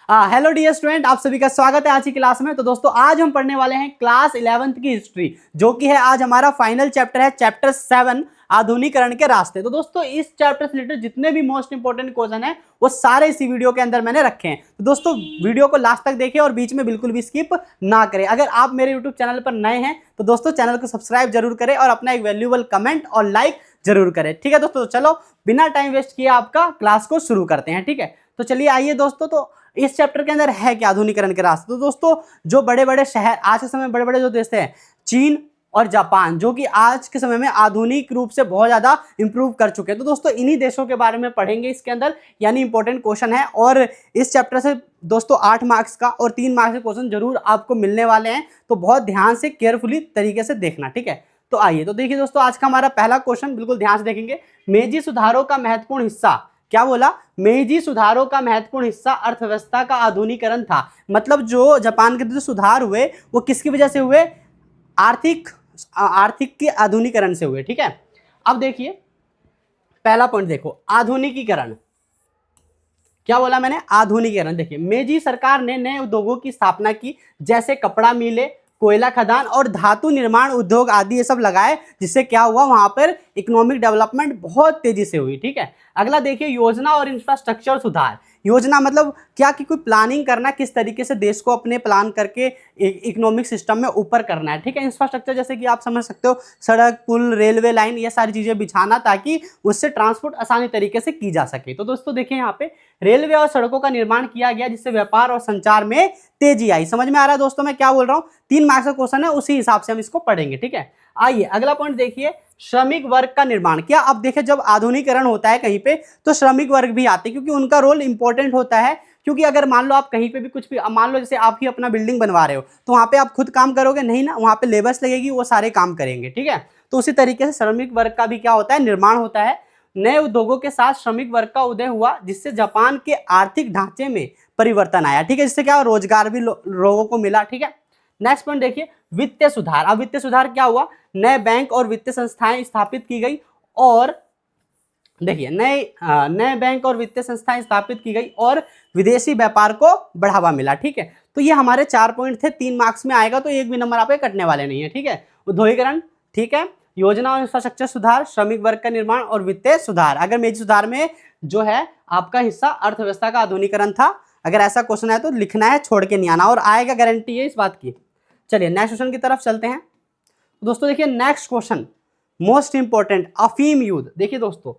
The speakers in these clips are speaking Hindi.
हेलो डियर स्टूडेंट, आप सभी का स्वागत है आज की क्लास में। तो दोस्तों आज हम पढ़ने वाले हैं क्लास 11th की हिस्ट्री, जो कि है आज हमारा फाइनल चैप्टर है, चैप्टर 7 आधुनिकरण के रास्ते। तो दोस्तों इस चैप्टर से रिलेटेड जितने भी मोस्ट इंपोर्टेंट क्वेश्चन है वो सारे इसी वीडियो के अंदर मैंने रखे हैं। तो दोस्तों वीडियो को लास्ट तक देखिए और बीच में बिल्कुल भी स्किप ना करें। अगर आप मेरे यूट्यूब चैनल पर नए हैं तो दोस्तों चैनल को सब्सक्राइब जरूर करें और अपना एक वैल्यूएबल कमेंट और लाइक जरूर करें। ठीक है दोस्तों, चलो बिना टाइम वेस्ट किए आपका क्लास को शुरू करते हैं। ठीक है, तो चलिए आइए दोस्तों, तो इस चैप्टर के अंदर है क्या, आधुनिकरण के रास्ते। तो दोस्तों जो बड़े बड़े शहर आज के समय बड़े बड़े जो देश हैं, चीन और जापान, जो कि आज के समय में आधुनिक रूप से बहुत ज्यादा इंप्रूव कर चुके हैं। तो दोस्तों इन्हीं देशों के बारे में पढ़ेंगे इसके अंदर, यानी इंपॉर्टेंट क्वेश्चन है। और इस चैप्टर से दोस्तों 8 मार्क्स का और 3 मार्क्स के क्वेश्चन जरूर आपको मिलने वाले हैं, तो बहुत ध्यान से केयरफुली तरीके से देखना। ठीक है, तो आइए तो देखिए दोस्तों, आज का हमारा पहला क्वेश्चन बिल्कुल ध्यान से देखेंगे। मेजी सुधारों का महत्वपूर्ण हिस्सा, क्या बोला, मेजी सुधारों का महत्वपूर्ण हिस्सा अर्थव्यवस्था का आधुनिकरण था। मतलब जो जापान के जो सुधार हुए वो किसकी वजह से हुए, आर्थिक के आधुनिकरण से हुए। ठीक है, अब देखिए पहला पॉइंट देखो, आधुनिकीकरण। क्या बोला मैंने, आधुनिकीकरण। देखिए मेजी सरकार ने नए उद्योगों की स्थापना की, जैसे कपड़ा मिले, कोयला खदान और धातु निर्माण उद्योग आदि ये सब लगाए, जिससे क्या हुआ, वहां पर इकोनॉमिक डेवलपमेंट बहुत तेजी से हुई। ठीक है, अगला देखिए, योजना और इंफ्रास्ट्रक्चर सुधार। योजना मतलब क्या कि कोई प्लानिंग करना, किस तरीके से देश को अपने प्लान करके इकोनॉमिक सिस्टम में ऊपर करना है। ठीक है, इंफ्रास्ट्रक्चर जैसे कि आप समझ सकते हो, सड़क, पुल, रेलवे लाइन, ये सारी चीजें बिछाना, ताकि उससे ट्रांसपोर्ट आसानी तरीके से की जा सके। तो दोस्तों देखिए यहाँ पे रेलवे और सड़कों का निर्माण किया गया, जिससे व्यापार और संचार में तेजी आई। समझ में आ रहा है दोस्तों मैं क्या बोल रहा हूँ? 3 मार्क्स का क्वेश्चन है, उसी हिसाब से हम इसको पढ़ेंगे। ठीक है, आइए अगला पॉइंट देखिए, श्रमिक वर्ग का निर्माण। क्या अब देखिए, जब आधुनिकरण होता है कहीं पे तो श्रमिक वर्ग भी आते हैं, क्योंकि उनका रोल इंपॉर्टेंट होता है। क्योंकि अगर मान लो आप कहीं पे भी कुछ भी, मान लो जैसे आप ही अपना बिल्डिंग बनवा रहे हो, तो वहां पे आप खुद काम करोगे नहीं ना, वहां पे लेबर्स लगेगी, वो सारे काम करेंगे। ठीक है, तो उसी तरीके से श्रमिक वर्ग का भी क्या होता है, निर्माण होता है। नए उद्योगों के साथ श्रमिक वर्ग का उदय हुआ, जिससे जापान के आर्थिक ढांचे में परिवर्तन आया। ठीक है, जिससे क्या रोजगार भी लोगों को मिला। ठीक है, नेक्स्ट पॉइंट देखिए, वित्तीय सुधार। अब वित्तीय सुधार क्या हुआ, नए बैंक और वित्तीय संस्थाएं स्थापित की गई, और देखिए नए बैंक और वित्तीय संस्थाएं स्थापित की गई और विदेशी व्यापार को बढ़ावा मिला। ठीक है, तो ये हमारे 4 पॉइंट थे, 3 मार्क्स में आएगा, तो एक भी नंबर आपके कटने वाले नहीं है। ठीक है, उद्योगीकरण, ठीक है, योजना और इंफ्रास्ट्रक्चर सुधार, श्रमिक वर्ग का निर्माण और वित्तीय सुधार। अगर मेजी सुधार में जो है आपका हिस्सा अर्थव्यवस्था का आधुनिकरण था। अगर ऐसा क्वेश्चन है तो लिखना है, छोड़ के नहीं आना, और आएगा, गारंटी है इस बात की। चलिए नेक्स्ट क्वेश्चन की तरफ चलते हैं। दोस्तों देखिए नेक्स्ट क्वेश्चन मोस्ट इंपॉर्टेंट, अफीम युद्ध। देखिए दोस्तों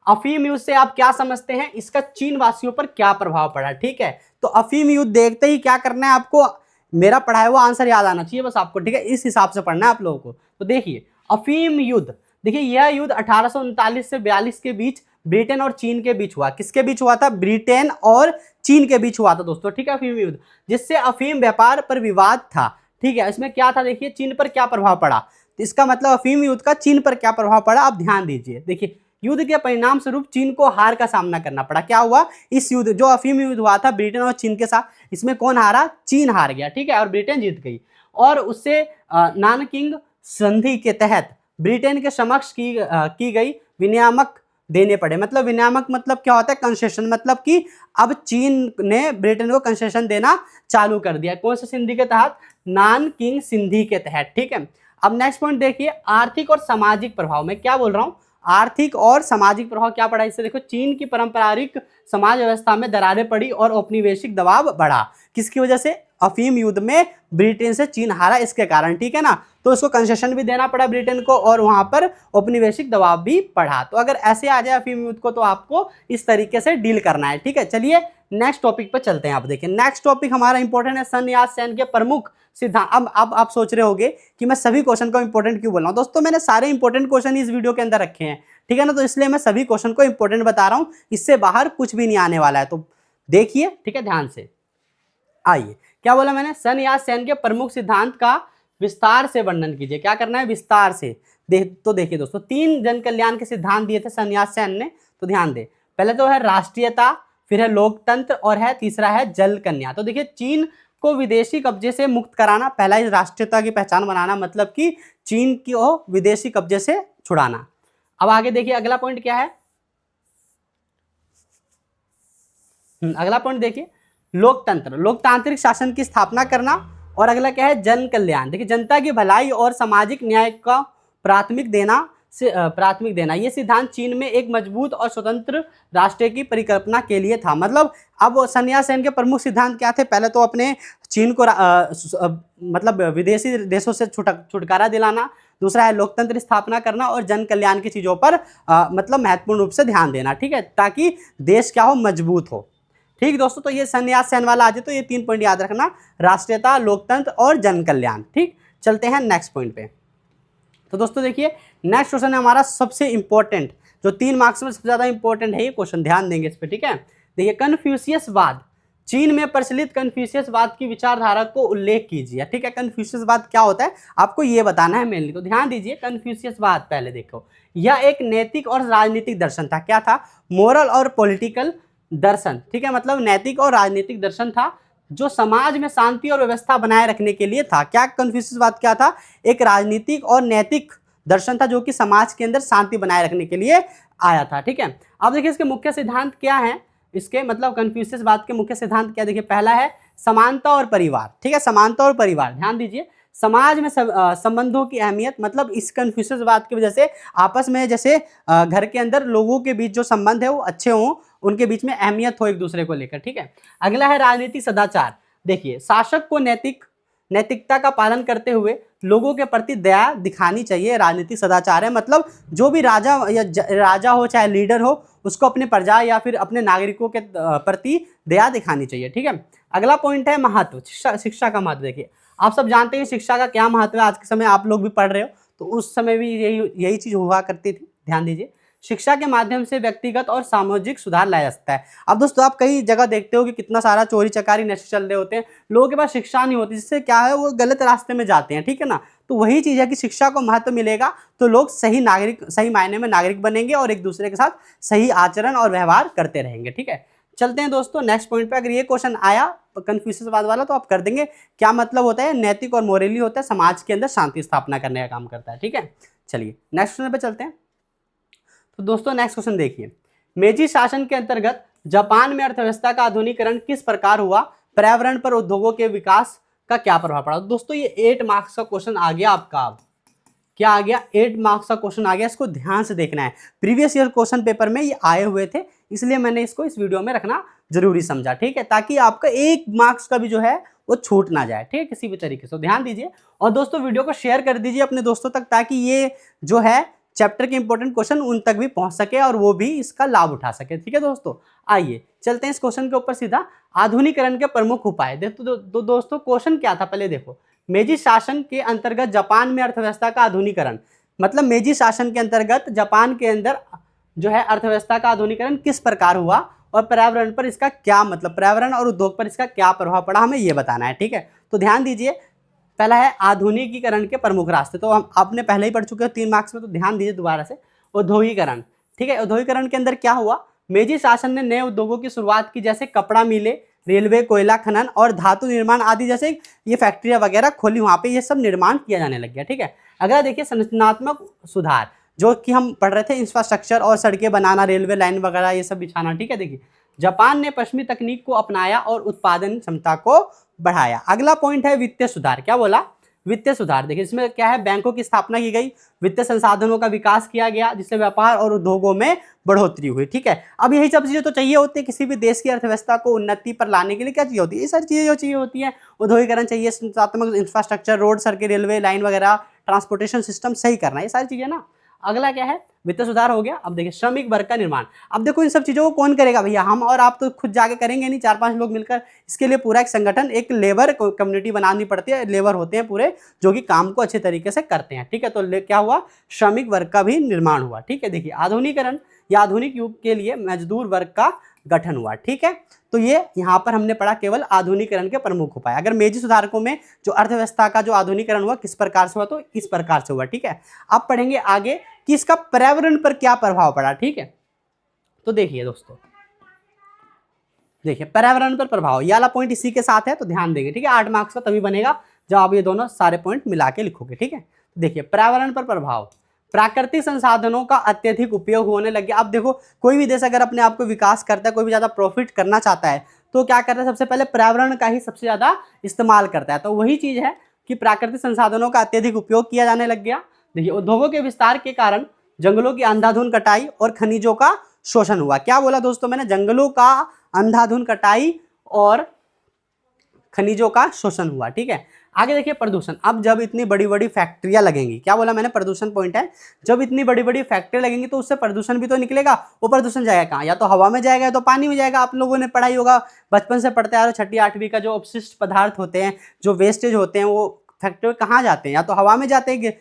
अफीम युद्ध से आप क्या समझते हैं, इसका चीन वासियों पर क्या प्रभाव पड़ा। ठीक है, तो अफीम युद्ध देखते ही क्या करना है आपको, मेरा पढ़ाया हुआ आंसर याद आना चाहिए बस आपको। ठीक है, इस हिसाब से पढ़ना है आप लोगों को। तो देखिए अफीम युद्ध, देखिए यह युद्ध 1839 से 42 के बीच ब्रिटेन और चीन के बीच हुआ। किसके बीच हुआ था, ब्रिटेन और चीन के बीच हुआ था दोस्तों। ठीक है, अफीम युद्ध, जिससे अफीम व्यापार पर विवाद था। ठीक है, इसमें क्या था, देखिए चीन पर क्या प्रभाव पड़ा, तो इसका मतलब अफीम युद्ध का चीन पर क्या प्रभाव पड़ा, आप ध्यान दीजिए। देखिए युद्ध के परिणाम स्वरूप चीन को हार का सामना करना पड़ा। क्या हुआ, इस युद्ध, जो अफीम युद्ध हुआ था ब्रिटेन और चीन के साथ, इसमें कौन हारा, चीन हार गया। ठीक है, और ब्रिटेन जीत गई, और उससे नानकिंग संधि के तहत ब्रिटेन के समक्ष की गई विनियामक देने पड़े। मतलब विनियामक मतलब क्या होता है, कंसेशन, मतलब कि अब चीन ने ब्रिटेन को कंसेशन देना चालू कर दिया। कौन से संधि के तहत, नानकिंग संधि के तहत। ठीक है, अब नेक्स्ट पॉइंट देखिए, आर्थिक और सामाजिक प्रभाव। मैं क्या बोल रहा हूं, आर्थिक और सामाजिक प्रभाव क्या पड़ा इससे, देखो चीन की पारंपरिक समाज व्यवस्था में दरारें पड़ी और औपनिवेशिक दबाव बढ़ा। किसकी वजह से, अफीम युद्ध में ब्रिटेन से चीन हारा, इसके कारण। ठीक है ना, तो उसको कंसेशन भी देना पड़ा ब्रिटेन को, और वहां पर औपनिवेशिक दबाव भी बढ़ा। तो अगर ऐसे आ जाए अफीम युद्ध को, तो आपको इस तरीके से डील करना है। ठीक है, चलिए नेक्स्ट टॉपिक पर चलते हैं। आप देखिए नेक्स्ट टॉपिक हमारा इंपॉर्टेंट है, सन यात सेन के प्रमुख सिद्धांत। अब आप सोच रहे होंगे कि मैं सभी क्वेश्चन को इंपॉर्टेंट क्यों बोल रहा हूं। दोस्तों मैंने सारे इंपॉर्टेंट क्वेश्चन इस वीडियो के अंदर रखे हैं। ठीक है ना, तो इसलिए मैं सभी क्वेश्चन को इंपॉर्टेंट बता रहा हूं, इससे बाहर कुछ भी नहीं आने वाला है। तो देखिए, ठीक है, ध्यान से। आइए, क्या बोला मैंने, सन यात सेन के प्रमुख सिद्धांत का विस्तार से वर्णन कीजिए। क्या करना है, विस्तार से। तो देखिए दोस्तों 3 जन कल्याण के सिद्धांत दिए थे सन यात सेन ने, तो ध्यान दे। पहले तो है राष्ट्रीयता, फिर है लोकतंत्र, और है तीसरा है जल कन्या। तो देखिए चीन को विदेशी कब्जे से मुक्त कराना, पहला इस राष्ट्रीयता की पहचान बनाना, मतलब कि चीन को विदेशी कब्जे से छुड़ाना। अब आगे देखिए अगला पॉइंट क्या है, अगला पॉइंट देखिए, लोकतंत्र, लोकतांत्रिक शासन की स्थापना करना। और अगला क्या है, जन कल्याण। देखिए जनता की भलाई और सामाजिक न्याय का प्राथमिक देना, ये सिद्धांत चीन में एक मजबूत और स्वतंत्र राष्ट्र की परिकल्पना के लिए था। मतलब अब सन यात सेन के प्रमुख सिद्धांत क्या थे, पहले तो अपने चीन को मतलब विदेशी देशों से छुटकारा दिलाना, दूसरा है लोकतंत्र स्थापना करना और जन कल्याण की चीज़ों पर मतलब महत्वपूर्ण रूप से ध्यान देना, ठीक है, ताकि देश क्या हो, मजबूत हो। ठीक दोस्तों, तो ये सन यात सेन वाला आ जाए तो ये 3 पॉइंट याद रखना, राष्ट्रीयता, लोकतंत्र और जन कल्याण। ठीक, चलते हैं नेक्स्ट पॉइंट पे। तो दोस्तों देखिए नेक्स्ट क्वेश्चन है हमारा सबसे इंपॉर्टेंट, जो 3 मार्क्स में सबसे ज्यादा इंपॉर्टेंट है ये क्वेश्चन, ध्यान देंगे इस पे, ठीक है। देखिए कन्फ्यूशियसवाद, चीन में प्रचलित कन्फ्यूशियसवाद की विचारधारा को उल्लेख कीजिए। ठीक है, कन्फ्यूशियसवाद क्या होता है आपको ये बताना है मेनली, तो ध्यान दीजिए। कन्फ्यूशियसवाद पहले देखो, यह एक नैतिक और राजनीतिक दर्शन था। क्या था, मोरल और पॉलिटिकल दर्शन, ठीक है, मतलब नैतिक और राजनीतिक दर्शन था जो समाज में शांति और व्यवस्था बनाए रखने के लिए था। क्या कन्फ्यूशियसवाद क्या था, एक राजनीतिक और नैतिक दर्शन था जो कि समाज के अंदर शांति बनाए रखने के लिए आया था। ठीक है, अब देखिए इसके मुख्य सिद्धांत क्या है, इसके मतलब कन्फ्यूशियसवाद के मुख्य सिद्धांत क्या, देखिए पहला है समानता और परिवार। ठीक है, समानता और परिवार, ध्यान दीजिए, समाज में संबंधों की अहमियत, मतलब इस कन्फ्यूशियसवाद की वजह से आपस में जैसे घर के अंदर लोगों के बीच जो संबंध है वो अच्छे हों, उनके बीच में अहमियत हो एक दूसरे को लेकर। ठीक है, अगला है राजनीतिक सदाचार। देखिए शासक को नैतिकता का पालन करते हुए लोगों के प्रति दया दिखानी चाहिए, राजनीतिक सदाचार है। मतलब जो भी राजा हो चाहे लीडर हो, उसको अपने प्रजा या फिर अपने नागरिकों के प्रति दया दिखानी चाहिए। ठीक है, अगला पॉइंट है महत्व, शिक्षा का महत्व। देखिए आप सब जानते हैं शिक्षा का क्या महत्व है, आज के समय आप लोग भी पढ़ रहे हो, तो उस समय भी यही चीज हुआ करती थी। ध्यान दीजिए, शिक्षा के माध्यम से व्यक्तिगत और सामाजिक सुधार लाया जा सकता है। अब दोस्तों आप कई जगह देखते हो कि कितना सारा चोरी चकारी नशे चल रहे होते हैं, लोगों के पास शिक्षा नहीं होती, जिससे क्या है वो गलत रास्ते में जाते हैं। ठीक है ना, तो वही चीज़ है कि शिक्षा को महत्व मिलेगा तो लोग सही मायने में नागरिक बनेंगे और एक दूसरे के साथ सही आचरण और व्यवहार करते रहेंगे। ठीक है, चलते हैं दोस्तों नेक्स्ट पॉइंट पे। अगर ये क्वेश्चन आया कन्फ्यूशियसवाद वाला तो आप कर देंगे, क्या मतलब होता है, नैतिक और मोरली होता है, समाज के अंदर शांति स्थापना करने का काम करता है। ठीक है, चलिए नेक्स्ट क्वेश्चन पे चलते हैं। तो दोस्तों नेक्स्ट क्वेश्चन देखिए, मेजी शासन के अंतर्गत जापान में अर्थव्यवस्था का आधुनिकीकरण किस प्रकार हुआ, पर्यावरण पर उद्योगों के विकास का क्या प्रभाव पड़ा। दोस्तों ये 8 मार्क्स का क्वेश्चन आ गया आपका, अब क्या आ गया, 8 मार्क्स का क्वेश्चन आ गया, इसको ध्यान से देखना है। प्रीवियस ईयर क्वेश्चन पेपर में ये आए हुए थे, इसलिए मैंने इसको इस वीडियो में रखना जरूरी समझा। ठीक है, ताकि आपका 1 मार्क्स का भी जो है वो छूट ना जाए, ठीक है, किसी भी तरीके से। ध्यान दीजिए और दोस्तों वीडियो को शेयर कर दीजिए अपने दोस्तों तक, ताकि ये जो है चैप्टर के इंपॉर्टेंट क्वेश्चन उन तक भी पहुंच सके और वो भी इसका लाभ उठा सके। ठीक है दोस्तों, आइए चलते हैं इस क्वेश्चन के ऊपर सीधा। आधुनिकीकरण के प्रमुख उपाय। देखो दोस्तों क्वेश्चन क्या था, पहले देखो, मेजी शासन के अंतर्गत जापान में अर्थव्यवस्था का आधुनिकीकरण, मतलब मेजी शासन के अंतर्गत जापान के अंदर जो है अर्थव्यवस्था का आधुनिकीकरण किस प्रकार हुआ और पर्यावरण पर इसका क्या मतलब, पर्यावरण और उद्योग पर इसका क्या प्रभाव पड़ा, हमें ये बताना है। ठीक है, तो ध्यान दीजिए, पहला है आधुनिकीकरण के प्रमुख रास्ते, तो हम आपने पहले ही पढ़ चुके हो 3 मार्क्स में, तो ध्यान दीजिए दोबारा से। औद्योगिकरण, ठीक है, औद्योगिकरण के अंदर क्या हुआ, मेजी शासन ने नए उद्योगों की शुरुआत की, जैसे कपड़ा मिले, रेलवे, कोयला खनन और धातु निर्माण आदि जैसे ये फैक्ट्रियां वगैरह खोली, वहां पे ये सब निर्माण किया जाने लग गया। ठीक है, अगर देखिए संरचनात्मक सुधार, जो कि हम पढ़ रहे थे, इंफ्रास्ट्रक्चर और सड़कें बनाना, रेलवे लाइन वगैरह ये सब बिछाना। ठीक है, देखिए जापान ने पश्चिमी तकनीक को अपनाया और उत्पादन क्षमता को बढ़ाया। अगला पॉइंट है वित्तीय सुधार। क्या बोला, वित्तीय सुधार। देखिए इसमें क्या है, बैंकों की स्थापना की गई, वित्तीय संसाधनों का विकास किया गया, जिससे व्यापार और उद्योगों में बढ़ोतरी हुई। ठीक है, अब यही सब चीजें तो चाहिए होती है किसी भी देश की अर्थव्यवस्था को उन्नति पर लाने के लिए, क्या चाहिए होती है, ये सारी चीजें जो चाहिए होती है। उद्योगीकरण चाहिए, संस्थात्मक इंफ्रास्ट्रक्चर, रोड, सड़कें, रेलवे लाइन वगैरह, ट्रांसपोर्टेशन सिस्टम सही करना, ये सारी चीजें ना। अगला क्या है, वित्तीय सुधार हो गया। अब देखिए श्रमिक वर्ग का निर्माण। अब देखो इन सब चीजों को कौन करेगा भैया, हम और आप तो खुद जाके करेंगे नहीं, 4-5 लोग मिलकर, इसके लिए पूरा एक संगठन, एक लेबर कम्युनिटी बनानी पड़ती है, लेबर होते हैं पूरे जो कि काम को अच्छे तरीके से करते हैं। ठीक है, तो क्या हुआ, श्रमिक वर्ग का भी निर्माण हुआ। ठीक है, देखिए आधुनिकीकरण या आधुनिक युग के लिए मजदूर वर्ग का गठन हुआ। ठीक है, तो ये यहाँ पर हमने पढ़ा केवल आधुनिकीकरण के प्रमुख उपाय। अगर मेजी सुधारकों में जो अर्थव्यवस्था का जो आधुनिकीकरण हुआ किस प्रकार से हुआ, तो इस प्रकार से हुआ। ठीक है, अब पढ़ेंगे आगे कि इसका पर्यावरण पर क्या प्रभाव पड़ा। ठीक है, तो देखिए दोस्तों, देखिए पर्यावरण पर प्रभाव, ये वाला पॉइंट इसी के साथ है, तो ध्यान देंगे। ठीक है, 8 मार्क्स का तभी बनेगा जब आप ये दोनों सारे पॉइंट मिला के लिखोगे। ठीक है, देखिए पर्यावरण पर प्रभाव, प्राकृतिक संसाधनों का अत्यधिक उपयोग होने लग गया। अब देखो कोई भी देश अगर अपने आप को विकास करता है, कोई भी ज्यादा प्रॉफिट करना चाहता है, तो क्या करता है, सबसे पहले पर्यावरण का ही सबसे ज़्यादा इस्तेमाल करता है। तो वही चीज़ है कि प्राकृतिक संसाधनों का अत्यधिक उपयोग किया जाने लग गया। देखिए, उद्योगों के विस्तार के कारण जंगलों की अंधाधुंध कटाई और खनिजों का शोषण हुआ। क्या बोला दोस्तों मैंने, जंगलों का अंधाधुंध कटाई और खनिजों का शोषण हुआ। ठीक है, आगे देखिए प्रदूषण। अब जब इतनी बड़ी बड़ी फैक्ट्रियां लगेंगी, क्या बोला मैंने, प्रदूषण पॉइंट है, जब इतनी बड़ी बड़ी फैक्ट्रियां लगेंगी तो उससे प्रदूषण भी तो निकलेगा। वो प्रदूषण जाएगा कहाँ, या तो हवा में जाएगा या तो पानी में जाएगा। आप लोगों ने पढ़ाई होगा, बचपन से पढ़ते आ रहे हो, छठी आठवीं का, जो अपशिष्ट पदार्थ होते हैं, जो वेस्टेज होते हैं, वो फैक्ट्री में कहाँ जाते हैं, या तो हवा में जाते हैं,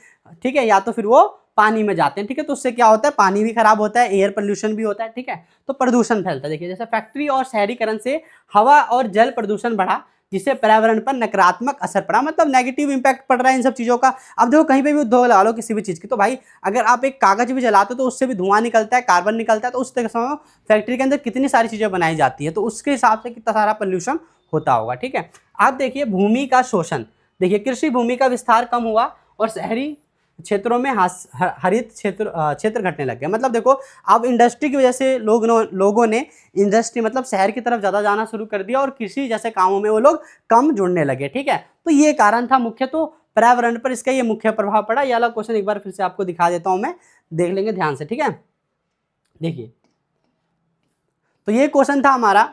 ठीक है, या तो फिर वो पानी में जाते हैं। ठीक है, तो उससे क्या होता है, पानी भी खराब होता है, एयर पोल्यूशन भी होता है। ठीक है, तो प्रदूषण फैलता है। देखिए, जैसे फैक्ट्री और शहरीकरण से हवा और जल प्रदूषण बढ़ा, जिससे पर्यावरण पर नकारात्मक असर पड़ा, मतलब नेगेटिव इंपैक्ट पड़ रहा है इन सब चीज़ों का। अब देखो, कहीं पे भी उद्योग लगा लो किसी भी चीज़ की, तो भाई अगर आप एक कागज भी जलाते हो तो उससे भी धुआं निकलता है, कार्बन निकलता है, तो उस तरह फैक्ट्री के अंदर कितनी सारी चीज़ें बनाई जाती है, तो उसके हिसाब से कितना सारा पोल्यूशन होता होगा। ठीक है, आप देखिए भूमि का शोषण। देखिए, कृषि भूमि का विस्तार कम हुआ और शहरी क्षेत्रों में हरित क्षेत्र घटने लग गए। मतलब देखो, अब इंडस्ट्री की वजह से लोगों ने इंडस्ट्री मतलब शहर की तरफ ज़्यादा जाना शुरू कर दिया और कृषि जैसे कामों में वो लोग कम जुड़ने लगे। ठीक है, तो ये कारण था मुख्य, तो पर्यावरण पर इसका ये मुख्य प्रभाव पड़ा। ये वाला क्वेश्चन एक बार फिर से आपको दिखा देता हूँ मैं, देख लेंगे ध्यान से। ठीक है, देखिए, तो ये क्वेश्चन था हमारा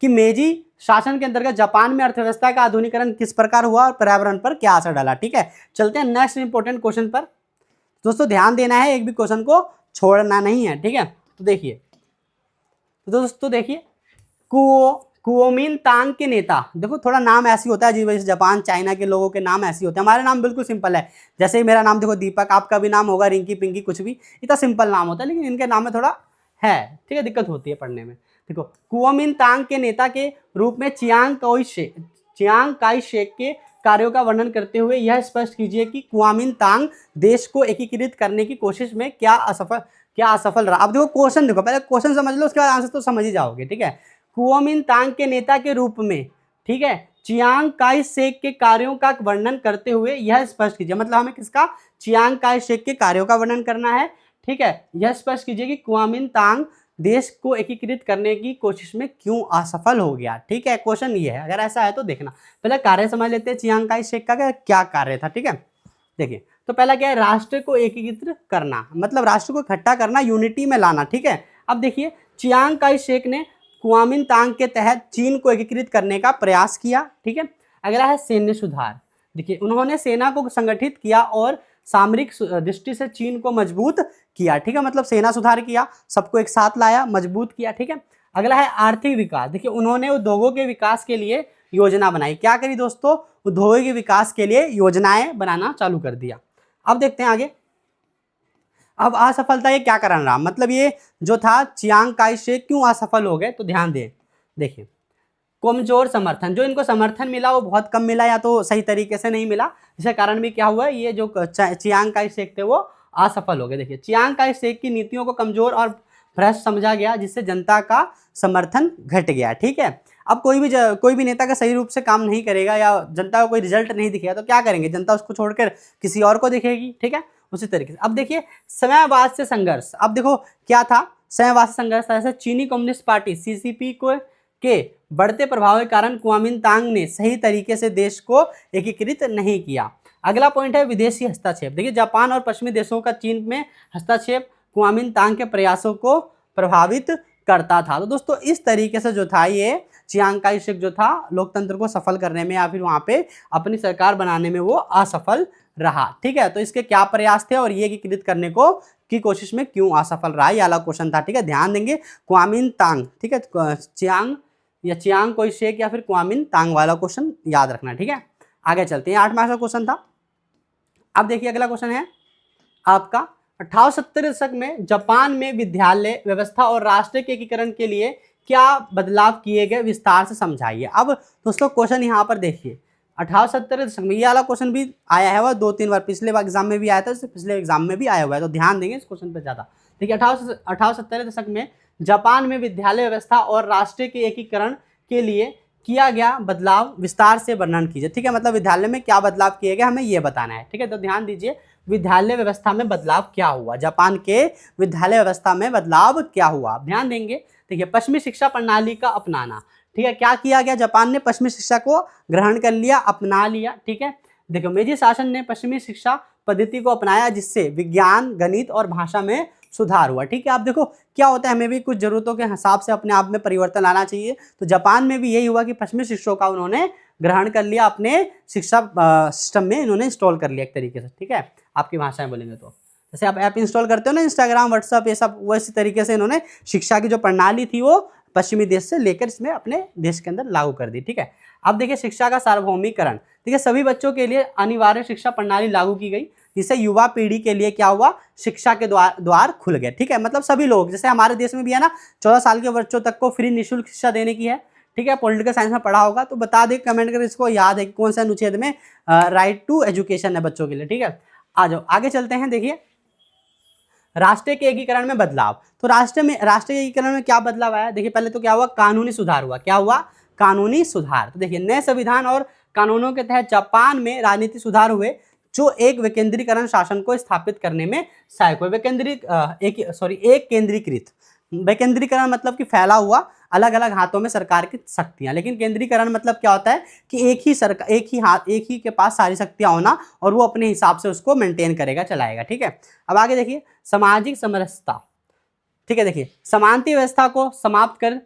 कि मेजी शासन के अंतर्गत जापान में अर्थव्यवस्था का आधुनिकीकरण किस प्रकार हुआ और पर्यावरण पर क्या असर डाला। ठीक है, चलते हैं नेक्स्ट इंपॉर्टेंट क्वेश्चन पर। दोस्तों ध्यान देना है, एक भी क्वेश्चन को छोड़ना नहीं है। ठीक है, तो देखिए, तो दोस्तों देखिए, कुओमिंतांग के नेता, देखो थोड़ा नाम ऐसी होता है, जैसे जापान चाइना के लोगों के नाम ऐसे होते हैं। हमारे नाम बिल्कुल सिंपल है, जैसे ही मेरा नाम देखो दीपक, आपका भी नाम होगा रिंकी पिंकी, कुछ भी, इतना सिंपल नाम होता है, लेकिन इनके नाम में थोड़ा है, ठीक है, दिक्कत होती है पढ़ने में। देखो, कुओमिंतांग के नेता के रूप में चियांग काई शेक के कार्यों का वर्णन करते हुए यह स्पष्ट कीजिए कि कुओमिंतांग देश को एकीकृत करने की कोशिश में क्या असफल रहा। अब देखो क्वेश्चन, देखो पहले क्वेश्चन समझ लो, उसके बाद आंसर तो समझ ही जाओगे। ठीक है, कुओमिंतांग के नेता के रूप में, ठीक है, चियांग काई शेक के कार्यों का वर्णन करते हुए यह स्पष्ट कीजिए, मतलब हमें किसका, चियांग काई शेक के कार्यों का वर्णन करना है। ठीक है, यह स्पष्ट कीजिए कि कुओमिंतांग देश को एकीकृत करने की कोशिश में क्यों असफल हो गया। ठीक है, क्वेश्चन ये है, अगर ऐसा है तो देखना। पहले कार्य समझ लेते हैं, चियांग काई शेक का क्या कार्य था। ठीक है, देखिए, तो पहला क्या है, राष्ट्र को एकीकृत करना, मतलब राष्ट्र को इकट्ठा करना, यूनिटी में लाना। ठीक है, अब देखिए, चियांग काई शेक ने कुओमिंतांग के तहत चीन को एकीकृत करने का प्रयास किया। ठीक है, अगला है सैन्य सुधार। देखिए, उन्होंने सेना को संगठित किया और सामरिक दृष्टि से चीन को मजबूत किया। ठीक है, मतलब सेना सुधार किया, सबको एक साथ लाया, मजबूत किया। ठीक है, अगला है आर्थिक विकास। देखिए, उन्होंने उद्योगों के विकास के लिए योजना बनाई। क्या करी दोस्तों, उद्योगों के विकास के लिए योजनाएं बनाना चालू कर दिया। अब देखते हैं आगे, अब असफलता ये क्या कारण रहा, मतलब ये जो था चियांग काई शेक क्यों असफल हो गए, तो ध्यान दें। देखिए, कमजोर समर्थन, जो इनको समर्थन मिला वो बहुत कम मिला, या तो सही तरीके से नहीं मिला, इसके कारण भी क्या हुआ, ये जो चियांग काई शेक थे वो असफल हो गए। देखिए, चियांग काई शेक की नीतियों को कमजोर और भ्रष्ट समझा गया, जिससे जनता का समर्थन घट गया। ठीक है, अब कोई भी नेता का सही रूप से काम नहीं करेगा या जनता को कोई रिजल्ट नहीं दिखेगा तो क्या करेंगे, जनता उसको छोड़कर किसी और को दिखेगी। ठीक है, उसी तरीके से अब देखिए, समयवाद से संघर्ष। अब देखो क्या था, समयवाद से संघर्ष था, जैसे चीनी कम्युनिस्ट पार्टी सीसीपी को के बढ़ते प्रभाव के कारण कुओमिंतांग ने सही तरीके से देश को एकीकृत नहीं किया। अगला पॉइंट है विदेशी हस्तक्षेप। देखिए, जापान और पश्चिमी देशों का चीन में हस्तक्षेप कुओमिंतांग के प्रयासों को प्रभावित करता था। तो दोस्तों, इस तरीके से जो था ये चियांग काई शेक जो था, लोकतंत्र को सफल करने में या फिर वहाँ पे अपनी सरकार बनाने में वो असफल रहा। ठीक है, तो इसके क्या प्रयास थे और ये एकीकृत करने को की कोशिश में क्यों असफल रहा, ये वाला क्वेश्चन था। ठीक है, ध्यान देंगे, कुओमिंतांग, ठीक है, चियांग कोई शेक या फिर कुओमिंतांग वाला क्वेश्चन याद रखना। ठीक है, आगे चलते हैं, 8 मार्क्स का क्वेश्चन था। अब देखिए, अगला क्वेश्चन है आपका, 1870 दशक में जापान में विद्यालय व्यवस्था और राष्ट्र के एकीकरण के लिए क्या बदलाव किए गए, विस्तार से समझाइए। अब दोस्तों क्वेश्चन यहाँ पर देखिए, 1870 दशक में, ये वाला क्वेश्चन भी आया है, वह 2-3 बार पिछले एग्जाम में भी आया था, पिछले एग्जाम में भी आया हुआ है, तो ध्यान देंगे इस क्वेश्चन पर ज्यादा। देखिए, 1870 दशक में जापान में विद्यालय व्यवस्था और राष्ट्र के एकीकरण के लिए किया गया बदलाव विस्तार से वर्णन कीजिए। ठीक है, मतलब विद्यालय में क्या बदलाव किए गए हमें ये बताना है। ठीक है, तो ध्यान दीजिए, विद्यालय व्यवस्था में बदलाव क्या हुआ, जापान के विद्यालय व्यवस्था में बदलाव क्या हुआ, ध्यान देंगे। देखिए, पश्चिमी शिक्षा प्रणाली का अपनाना। ठीक है, क्या किया गया, जापान ने पश्चिमी शिक्षा को ग्रहण कर लिया, अपना लिया। ठीक है, देखो मेजी शासन ने पश्चिमी शिक्षा पद्धति को अपनाया, जिससे विज्ञान, गणित और भाषा में सुधार हुआ। ठीक है, आप देखो क्या होता है, हमें भी कुछ जरूरतों के हिसाब से अपने आप में परिवर्तन लाना चाहिए। तो जापान में भी यही हुआ कि पश्चिमी शिक्षकों का उन्होंने ग्रहण कर लिया, अपने शिक्षा सिस्टम में इन्होंने इंस्टॉल कर लिया एक तरीके से। ठीक है, आपकी भाषा में बोलेंगे तो जैसे आप ऐप इंस्टॉल करते हो ना, इंस्टाग्राम, व्हाट्सअप, ये सब, वैसी तरीके से इन्होंने शिक्षा की जो प्रणाली थी वो पश्चिमी देश से लेकर इसमें अपने देश के अंदर लागू कर दी। ठीक है, अब देखिए शिक्षा का सार्वभौमिकरण। ठीक है, सभी बच्चों के लिए अनिवार्य शिक्षा प्रणाली लागू की गई, जिससे युवा पीढ़ी के लिए क्या हुआ, शिक्षा के द्वार खुल गए। ठीक है, मतलब सभी लोग, जैसे हमारे देश में भी है ना, 14 साल के बच्चों तक को फ्री निःशुल्क शिक्षा देने की है। ठीक है, पॉलिटिकल साइंस में पढ़ा होगा तो बता दे, कमेंट कर, इसको याद है कि कौन सा अनुच्छेद में राइट टू एजुकेशन है बच्चों के लिए। ठीक है, आ जाओ आगे चलते हैं। देखिए राष्ट्रीय के एकीकरण में बदलाव। तो राष्ट्रीय एकीकरण में क्या बदलाव आया, देखिए पहले तो क्या हुआ, कानूनी सुधार हुआ। क्या हुआ, कानूनी सुधार। तो देखिए नए संविधान और कानूनों के तहत जापान में राजनीतिक सुधार हुए, जो एक विकेंद्रीकरण शासन को स्थापित करने में सहायक हुए। एक केंद्रीकृत, विकेंद्रीकरण मतलब कि फैला हुआ, अलग अलग हाथों में सरकार की शक्तियां, लेकिन केंद्रीकरण मतलब क्या होता है कि एक ही के पास सारी शक्तियां होना, और वो अपने हिसाब से उसको मेंटेन करेगा, चलाएगा। ठीक है, अब आगे देखिए सामाजिक समरसता। ठीक है, देखिए समानता व्यवस्था को समाप्त कर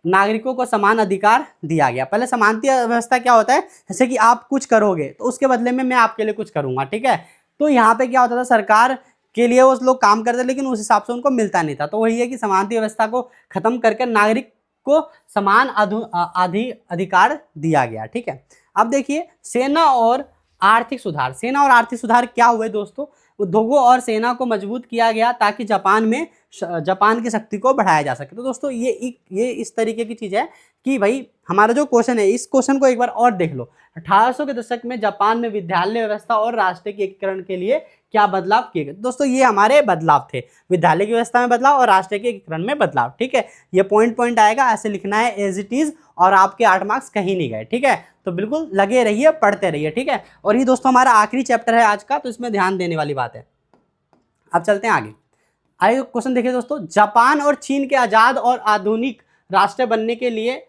नागरिकों को समान अधिकार दिया गया। पहले समानता व्यवस्था क्या होता है, जैसे कि आप कुछ करोगे तो उसके बदले में मैं आपके लिए कुछ करूंगा। ठीक है, तो यहाँ पे क्या होता था, सरकार के लिए वो लोग काम करते, लेकिन उस हिसाब से उनको मिलता नहीं था। तो वही है कि समानता व्यवस्था को खत्म करके नागरिक को समान अधिकार दिया गया। ठीक है, अब देखिए सेना और आर्थिक सुधार। सेना और आर्थिक सुधार क्या हुए दोस्तों, उद्योगों और सेना को मजबूत किया गया, ताकि जापान की शक्ति को बढ़ाया जा सके। तो दोस्तों ये इस तरीके की चीज है कि भाई हमारा जो क्वेश्चन है, इस क्वेश्चन को एक बार और देख लो। 1800 के दशक में जापान में विद्यालय व्यवस्था और राष्ट्र के एकीकरण के लिए क्या बदलाव किए गए। दोस्तों ये हमारे बदलाव थे, विद्यालय की व्यवस्था में बदलाव और राष्ट्र के एकीकरण में बदलाव। ठीक है, ये पॉइंट आएगा, ऐसे लिखना है एज इट इज, और आपके 8 मार्क्स कहीं नहीं गए। ठीक है, तो बिल्कुल लगे रहिए, पढ़ते रहिए। ठीक है, और ये दोस्तों हमारा आखिरी चैप्टर है आज का, तो इसमें ध्यान देने वाली बात है। अब चलते हैं आगे। क्वेश्चन देखिए दोस्तों, जापान और चीन के आजाद और आधुनिक राष्ट्र बनने के लिए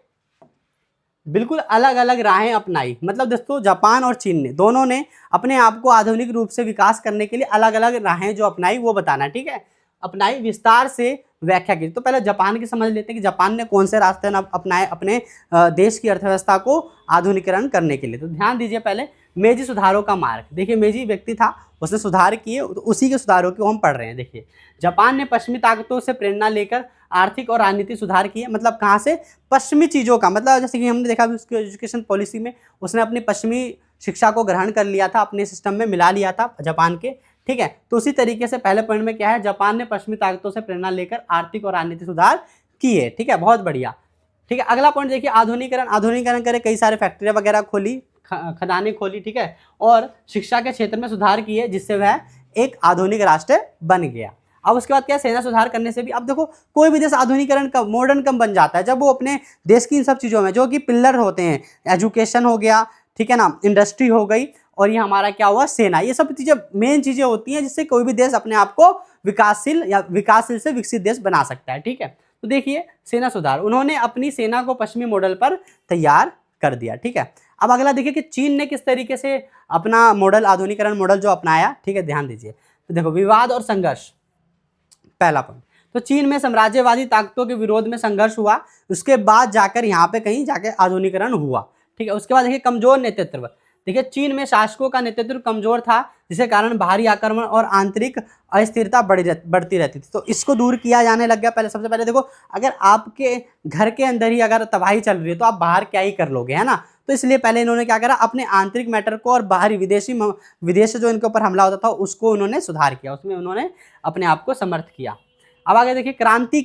बिल्कुल अलग अलग राहें अपनाई। मतलब दोस्तों जापान और चीन ने दोनों ने अपने आप को आधुनिक रूप से विकास करने के लिए अलग अलग राहें जो अपनाई वो बताना। ठीक है, अपनाई, विस्तार से व्याख्या की। तो पहले जापान की समझ लेते हैं कि जापान ने कौन से रास्ते अपनाए अपने देश की अर्थव्यवस्था को आधुनिकीकरण करने के लिए। तो ध्यान दीजिए, पहले मेजी सुधारों का मार्ग। देखिए मेजी व्यक्ति था, उसने सुधार किए, तो उसी के सुधारों को हम पढ़ रहे हैं। देखिए जापान ने पश्चिमी ताकतों से प्रेरणा लेकर आर्थिक और राजनीतिक सुधार किए। मतलब कहाँ से, पश्चिमी चीज़ों का, मतलब जैसे कि हमने देखा उसकी एजुकेशन पॉलिसी में उसने अपनी पश्चिमी शिक्षा को ग्रहण कर लिया था, अपने सिस्टम में मिला लिया था जापान के। ठीक है, तो उसी तरीके से पहले पॉइंट में क्या है, जापान ने पश्चिमी ताकतों से प्रेरणा लेकर आर्थिक और राजनीतिक सुधार किए। ठीक है, बहुत बढ़िया। ठीक है, अगला पॉइंट देखिए, आधुनिकीकरण करे, कई सारे फैक्ट्रियाँ वगैरह खोली, खदानें खोली। ठीक है, और शिक्षा के क्षेत्र में सुधार किए, जिससे वह एक आधुनिक राष्ट्र बन गया। अब उसके बाद क्या, सेना सुधार करने से भी, अब देखो कोई भी देश आधुनिकीकरण कब, मॉडर्न कब बन जाता है, जब वो अपने देश की इन सब चीज़ों में जो कि पिलर होते हैं, एजुकेशन हो गया, ठीक है ना, इंडस्ट्री हो गई, और ये हमारा क्या हुआ, सेना, ये सब चीज़ें मेन चीज़ें होती हैं जिससे कोई भी देश अपने आप को विकासशील से विकसित देश बना सकता है। ठीक है, तो देखिए सेना सुधार, उन्होंने अपनी सेना को पश्चिमी मॉडल पर तैयार कर दिया। ठीक है, अब अगला देखिए कि चीन ने किस तरीके से अपना मॉडल, आधुनिकीकरण मॉडल जो अपनाया। ठीक है, ध्यान दीजिए। तो देखो विवाद और संघर्ष, पहला पॉइंट, तो चीन में साम्राज्यवादी ताकतों के विरोध में संघर्ष हुआ, उसके बाद जाकर यहाँ पे कहीं जाकर आधुनिकीकरण हुआ। ठीक है, उसके बाद देखिए कमजोर नेतृत्व। देखिए चीन में शासकों का नेतृत्व कमजोर था, जिसके कारण बाहरी आक्रमण और आंतरिक अस्थिरता बढ़ती रहती थी। तो इसको दूर किया जाने लग गया। पहले सबसे पहले देखो, अगर आपके घर के अंदर ही अगर तबाही चल रही है तो आप बाहर क्या ही कर लोगे, है ना। तो इसलिए पहले इन्होंने क्या करा, अपने आंतरिक मैटर को और बाहरी विदेश से जो इनके ऊपर हमला होता था उसको उन्होंने सुधार किया, उसमें उन्होंने अपने आप को समर्थ किया। अब आगे देखिए क्रांति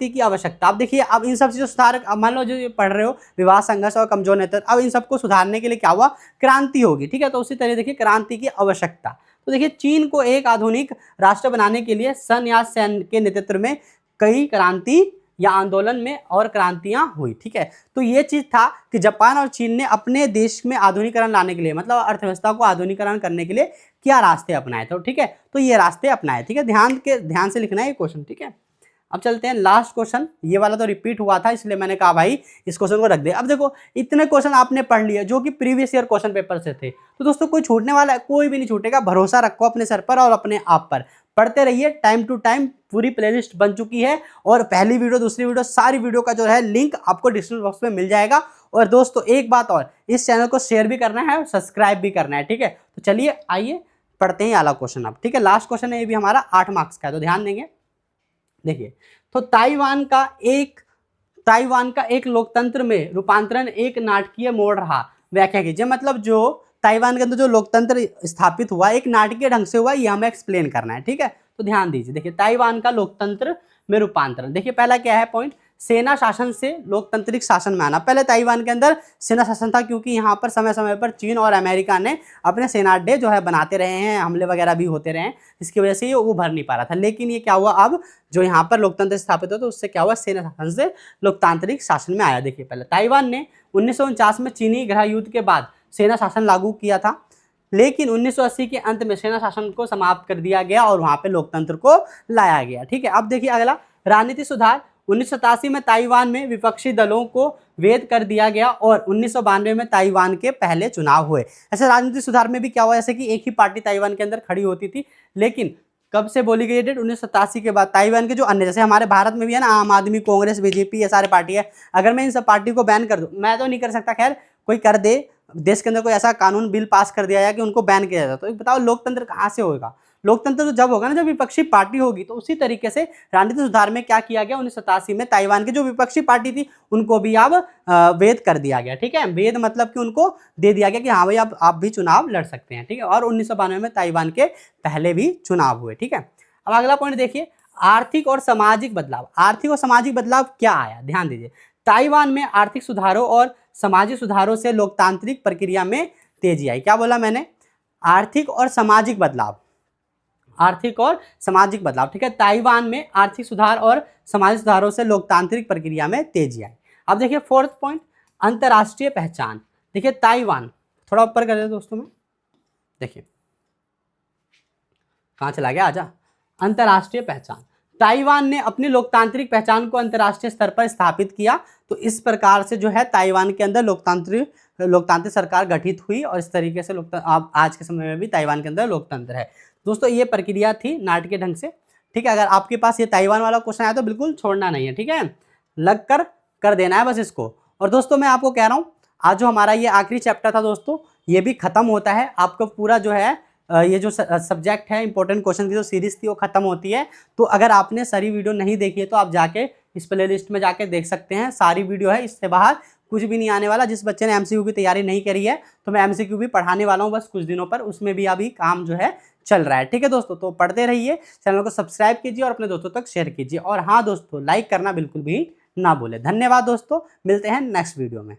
की आवश्यकता। अब देखिए, अब इन सब चीज़ों सुधार, अब मान लो जो ये पढ़ रहे हो विवाद, संघर्ष और कमजोर नेतृत्व, अब इन सबको सुधारने के लिए क्या हुआ, क्रांति होगी। ठीक है, तो उसी तरह देखिए क्रांति की आवश्यकता। तो देखिए चीन को एक आधुनिक राष्ट्र बनाने के लिए सन यात्सेन के नेतृत्व में कई क्रांति या आंदोलन में और क्रांतियां हुई। ठीक है, तो ये चीज था कि जापान और चीन ने अपने देश में आधुनिकीकरण लाने के लिए, मतलब अर्थव्यवस्था को आधुनिकीकरण करने के लिए क्या रास्ते अपनाए थे। ठीक है, तो ये रास्ते अपनाए। ठीक है, ध्यान से लिखना है ये क्वेश्चन। ठीक है, अब चलते हैं लास्ट क्वेश्चन, ये वाला तो रिपीट हुआ था इसलिए मैंने कहा भाई इस क्वेश्चन को रख दे। अब देखो इतने क्वेश्चन आपने पढ़ लिए जो कि प्रीवियस ईयर क्वेश्चन पेपर से थे, तो दोस्तों कोई छूटने वाला है? कोई भी नहीं छूटेगा, भरोसा रखो अपने सर पर और अपने आप पर, पढ़ते रहिए टाइम टू टाइम। पूरी प्लेलिस्ट बन चुकी है और पहली वीडियो दूसरी वीडियो सारी वीडियो का जो है लिंक आपको डिस्क्रिप्शन बॉक्स में मिल जाएगा। और दोस्तों एक बात और, इस चैनल को शेयर भी करना है और सब्सक्राइब भी करना है, ठीक है। तो चलिए आइए पढ़ते हैं अगला क्वेश्चन अब, ठीक है। लास्ट क्वेश्चन है ये भी हमारा 8 मार्क्स का है, तो ध्यान देंगे। देखिए तो ताइवान का एक लोकतंत्र में रूपांतरण एक नाटकीय मोड़ रहा, व्याख्या कीजिए। मतलब जो ताइवान के अंदर जो लोकतंत्र स्थापित हुआ एक नाटकीय ढंग से हुआ, ये हमें एक्सप्लेन करना है, ठीक है। तो ध्यान दीजिए, देखिए ताइवान का लोकतंत्र में रूपांतरण, देखिए पहला क्या है पॉइंट, सेना शासन से लोकतांत्रिक शासन में आना। पहले ताइवान के अंदर सेना शासन था क्योंकि यहाँ पर समय समय पर चीन और अमेरिका ने अपने सेना अड्डे जो है बनाते रहे हैं, हमले वगैरह भी होते रहे हैं, इसकी वजह से ये उभर नहीं पा रहा था। लेकिन ये क्या हुआ, अब जो यहाँ पर लोकतंत्र स्थापित हो तो उससे क्या हुआ, सेना शासन से लोकतांत्रिक शासन में आया। देखिए पहले ताइवान ने 1949 में चीनी गृह युद्ध के बाद सेना शासन लागू किया था, लेकिन 1980 के अंत में सेना शासन को समाप्त कर दिया गया और वहां पे लोकतंत्र को लाया गया, ठीक है। अब देखिए अगला राजनीतिक सुधार, 1987 में ताइवान में विपक्षी दलों को वैध कर दिया गया और 1992 में ताइवान के पहले चुनाव हुए। ऐसे राजनीतिक सुधार में भी क्या हुआ, जैसे कि एक ही पार्टी ताइवान के अंदर खड़ी होती थी, लेकिन कब से बोली गई डेट, 1987 के बाद। ताइवान के जो अन्य, जैसे हमारे भारत में भी है ना, आम आदमी, कांग्रेस, बीजेपी, ये सारे पार्टी है, अगर मैं इन सब पार्टी को बैन कर दूं, मैं तो नहीं कर सकता, खैर कोई कर दे, देश के अंदर कोई ऐसा कानून बिल पास कर दिया जाए कि उनको बैन किया जाता, तो बताओ लोकतंत्र कहाँ से होगा। लोकतंत्र तो जब होगा ना जब विपक्षी पार्टी होगी। तो उसी तरीके से राजनीतिक सुधार में क्या किया गया, 1987 में ताइवान की जो विपक्षी पार्टी थी उनको भी अब वैध कर दिया गया, ठीक है। वैध मतलब कि उनको दे दिया गया कि हाँ भाई अब आप भी चुनाव लड़ सकते हैं, ठीक है। और 1992 में ताइवान के पहले भी चुनाव हुए, ठीक है। अब अगला पॉइंट देखिए, आर्थिक और सामाजिक बदलाव। आर्थिक और सामाजिक बदलाव क्या आया, ध्यान दीजिए। ताइवान में आर्थिक सुधारों और सामाजिक सुधारों से लोकतांत्रिक प्रक्रिया में तेजी आई। क्या बोला मैंने, आर्थिक और सामाजिक बदलाव, आर्थिक और सामाजिक बदलाव, ठीक है। ताइवान में आर्थिक सुधार और सामाजिक सुधारों से लोकतांत्रिक प्रक्रिया में तेजी आई। अब देखिए फोर्थ पॉइंट, अंतर्राष्ट्रीय पहचान। देखिए ताइवान, थोड़ा ऊपर कर दे दोस्तों में, देखिए कहाँ चला गया, आजा। अंतर्राष्ट्रीय पहचान, ताइवान ने अपनी लोकतांत्रिक पहचान को अंतर्राष्ट्रीय स्तर पर स्थापित किया। तो इस प्रकार से जो है ताइवान के अंदर लोकतांत्रिक सरकार गठित हुई और इस तरीके से आज के समय में भी ताइवान के अंदर लोकतंत्र है। दोस्तों ये प्रक्रिया थी नाटकीय ढंग से, ठीक है। अगर आपके पास ये ताइवान वाला क्वेश्चन आया तो बिल्कुल छोड़ना नहीं है, ठीक है, लग कर देना है बस इसको। और दोस्तों मैं आपको कह रहा हूँ आज जो हमारा ये आखिरी चैप्टर था दोस्तों, ये भी खत्म होता है। आपको पूरा जो है ये जो सब्जेक्ट है इंपॉर्टेंट क्वेश्चन की जो सीरीज थी वो खत्म होती है। तो अगर आपने सारी वीडियो नहीं देखी है तो आप जाके इस प्ले लिस्ट में जाके देख सकते हैं, सारी वीडियो है, इससे बाहर कुछ भी नहीं आने वाला। जिस बच्चे ने एमसीक्यू की तैयारी नहीं करी है तो मैं एमसीक्यू भी पढ़ाने वाला हूँ बस कुछ दिनों पर, उसमें भी अभी काम जो है चल रहा है, ठीक है दोस्तों। तो पढ़ते रहिए, चैनल को सब्सक्राइब कीजिए और अपने दोस्तों तक शेयर कीजिए। और हाँ दोस्तों, लाइक करना बिल्कुल भी ना भूलें। धन्यवाद दोस्तों, मिलते हैं नेक्स्ट वीडियो में।